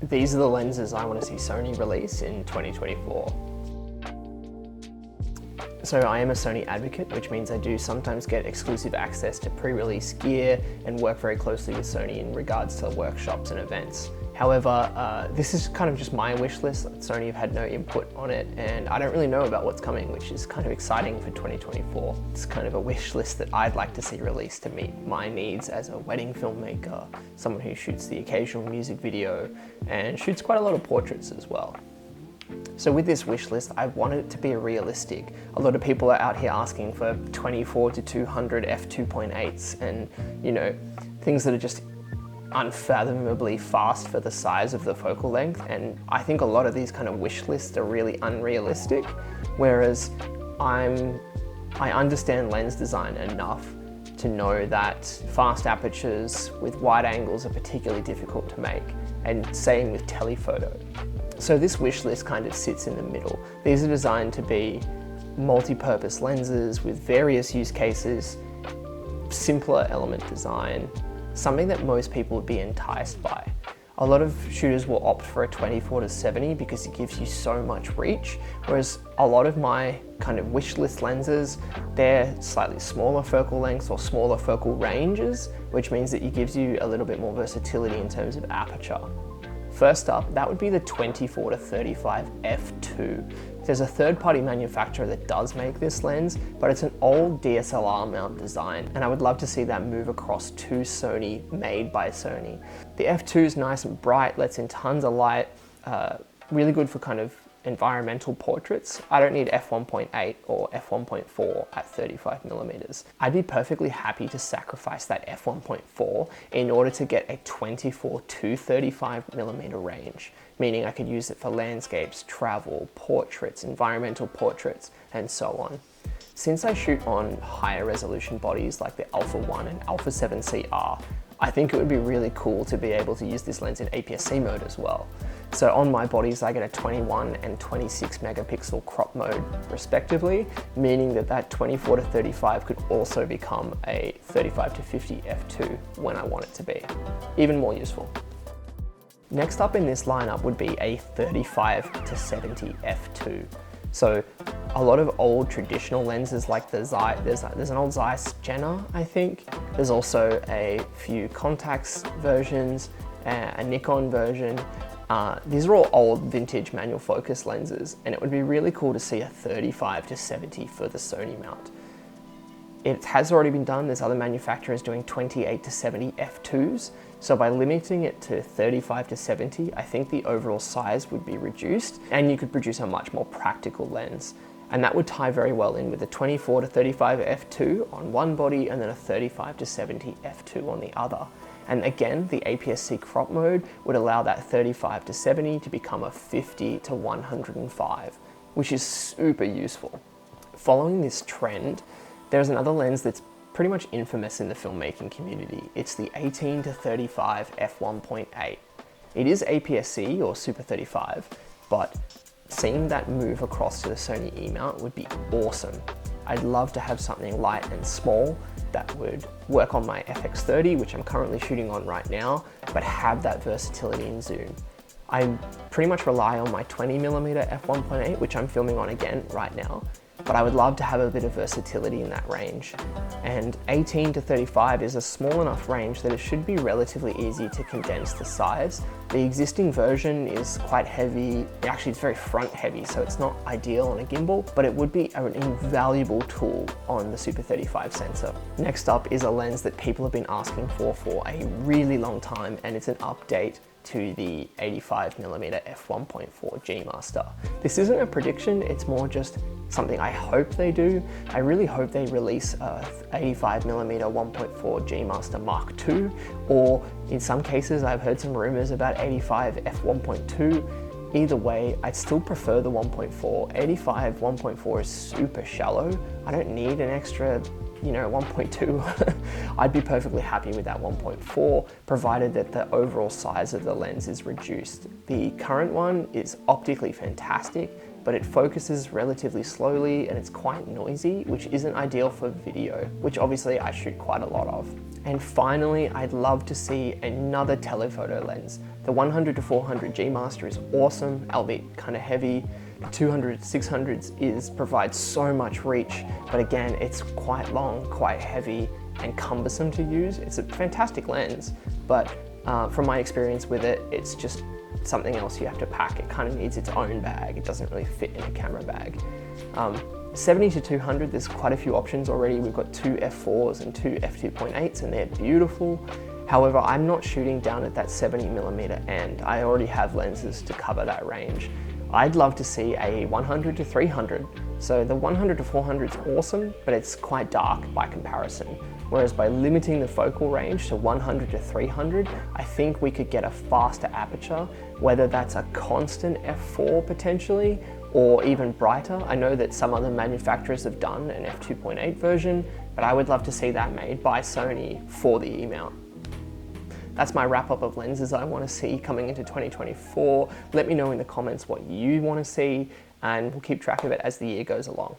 These are the lenses I want to see Sony release in 2024. So I am a Sony advocate, which means I do sometimes get exclusive access to pre-release gear and work very closely with Sony in regards to workshops and events. However, this is kind of just my wish list. Sony have had no input on it, and I don't really know about what's coming, which is kind of exciting for 2024. It's kind of a wish list that I'd like to see released to meet my needs as a wedding filmmaker, someone who shoots the occasional music video and shoots quite a lot of portraits as well. So with this wish list, I want it to be realistic. A lot of people are out here asking for 24 to 200 f2.8s and, you know, things that are just unfathomably fast for the size of the focal length. And I think a lot of these kind of wish lists are really unrealistic, whereas I understand lens design enough to know that fast apertures with wide angles are particularly difficult to make, and same with telephoto. So this wish list kind of sits in the middle. These are designed to be multi-purpose lenses with various use cases, simpler element design, something that most people would be enticed by. A lot of shooters will opt for a 24 to 70 because it gives you so much reach, whereas a lot of my kind of wish list lenses, they're slightly smaller focal lengths or smaller focal ranges, which means that it gives you a little bit more versatility in terms of aperture. First up, that would be the 24 to 35 f2. There's a third-party manufacturer that does make this lens, but it's an old DSLR mount design, and I would love to see that move across to Sony, made by Sony. The f2 is nice and bright, lets in tons of light, really good for kind of environmental portraits. I don't need f1.8 or f1.4 at 35 millimeters. I'd be perfectly happy to sacrifice that f1.4 in order to get a 24 to 35 millimeter range, meaning I could use it for landscapes, travel, portraits, environmental portraits, and so on. Since I shoot on higher resolution bodies like the Alpha 1 and Alpha 7 CR, I think it would be really cool to be able to use this lens in APS-C mode as well. So on my bodies, I get a 21 and 26 megapixel crop mode respectively, meaning that that 24 to 35 could also become a 35 to 50 f2 when I want it to be. Even more useful. Next up in this lineup would be a 35 to 70 f2. So a lot of old traditional lenses like the Zeiss, there's an old Zeiss Jenna, I think. There's also a few Contax versions, a Nikon version. These are all old vintage manual focus lenses, and it would be really cool to see a 35 to 70 for the Sony mount. It has already been done. There's other manufacturers doing 28 to 70 f2s. So by limiting it to 35 to 70, I think the overall size would be reduced and you could produce a much more practical lens. And that would tie very well in with a 24 to 35 f2 on one body and then a 35 to 70 f2 on the other. And again, the APS-C crop mode would allow that 35 to 70 to become a 50 to 105, which is super useful. Following this trend, there's another lens that's pretty much infamous in the filmmaking community. It's the 18 to 35 f1.8. It is APS-C or Super 35, but seeing that move across to the Sony E-mount would be awesome. I'd love to have something light and small that would work on my FX30, which I'm currently shooting on right now, but have that versatility in zoom. I pretty much rely on my 20mm f1.8, which I'm filming on again right now, but I would love to have a bit of versatility in that range. And 18 to 35 is a small enough range that it should be relatively easy to condense the size. The existing version is quite heavy, actually it's very front heavy, so it's not ideal on a gimbal, but it would be an invaluable tool on the Super 35 sensor. Next up is a lens that people have been asking for a really long time, and it's an update to the 85mm f1.4 G Master. This isn't a prediction, it's more just something I hope they do. I really hope they release a 85mm 1.4 G Master Mark II, or in some cases I've heard some rumors about 85 f1.2. Either way, I'd still prefer the 1.4. 85 1.4 is super shallow. I don't need an extra 1.2. I'd be perfectly happy with that 1.4, provided that the overall size of the lens is reduced. The current one is optically fantastic, but it focuses relatively slowly and it's quite noisy, which isn't ideal for video, which obviously I shoot quite a lot of. And finally, I'd love to see another telephoto lens, The 100 to 400 G Master is awesome, albeit kind of heavy. The 200 600s provides so much reach, but again, it's quite long, quite heavy, and cumbersome to use. It's a fantastic lens, but from my experience with it, it's just something else you have to pack. It kind of needs its own bag. It doesn't really fit in a camera bag. 70 to 200, there's quite a few options already. We've got two f4s and two f2.8s, and they're beautiful. However, I'm not shooting down at that 70mm end. I already have lenses to cover that range. I'd love to see a 100 to 300. So the 100 to 400 is awesome, but it's quite dark by comparison. Whereas by limiting the focal range to 100 to 300, I think we could get a faster aperture, whether that's a constant f4 potentially, or even brighter. I know that some other manufacturers have done an f2.8 version, but I would love to see that made by Sony for the E-mount. That's my wrap up of lenses I want to see coming into 2024. Let me know in the comments what you want to see, and we'll keep track of it as the year goes along.